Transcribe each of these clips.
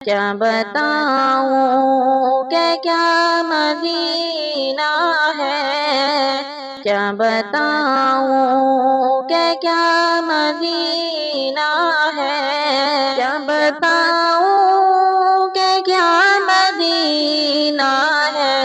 کیا بتاؤں کہ کیا مدینہ ہے، کیا بتاؤں کہ کیا مدینہ ہے، کیا بتاؤں کہ کیا مدینہ ہے،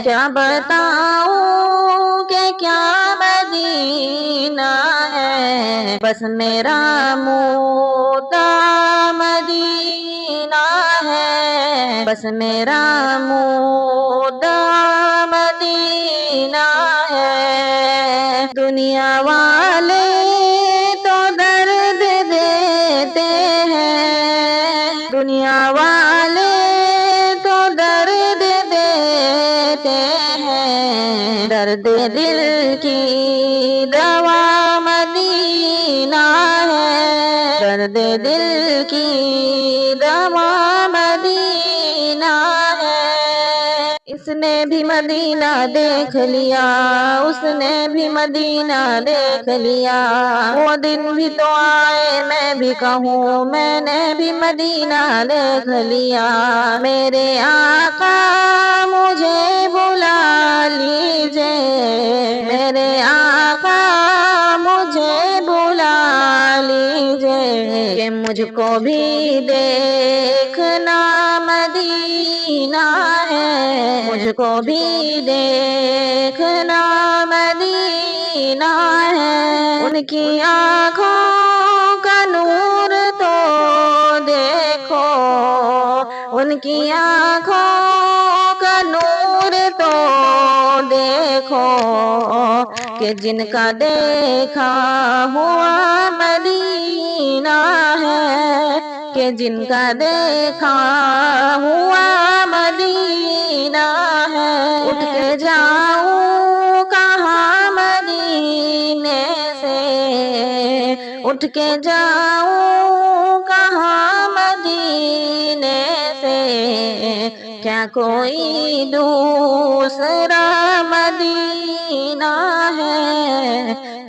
کیا بتاؤں کہ کیا مدینہ ہے، بس میرا مدعا مدینہ ہے، بس میرا مدعا مدینہ ہے۔ دنیا والے تو درد دیتے ہیں، دنیا والے تو درد دیتے ہیں، درد دل کی دوا مدینہ ہے، درد دل کی دوا مدینہ ہے۔ اس نے بھی مدینہ دیکھ لیا، اس نے بھی مدینہ دیکھ لیا، وہ دن بھی تو آئے میں بھی کہوں میں نے بھی مدینہ دیکھ لیا۔ میرے آقا مجھے بلا لیجئے، میرے آقا مجھے بلا لیجئے، کہ مجھ کو بھی دیکھنا مدینہ ہے، مجھ کو بھی دیکھنا مدینہ ہے۔ ان کی آنکھوں کا نور تو دیکھو، ان کی آنکھوں کا نور تو دیکھو، کہ جن کا دیکھا ہوا مدینہ ہے، کہ جن کا دیکھا ہوا مدینہ ہے۔ اٹھ کے جاؤں کہاں مدینے سے، اٹھ کے جاؤں کہاں مدینے سے، کیا کوئی دوسرا مدینہ ہے،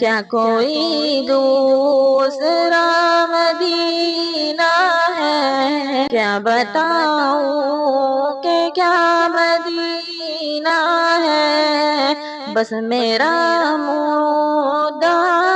کیا کوئی دوسرا مدینہ ہے، کیا بتاؤں کہ کیا مدینہ ہے، بس میرا مدعا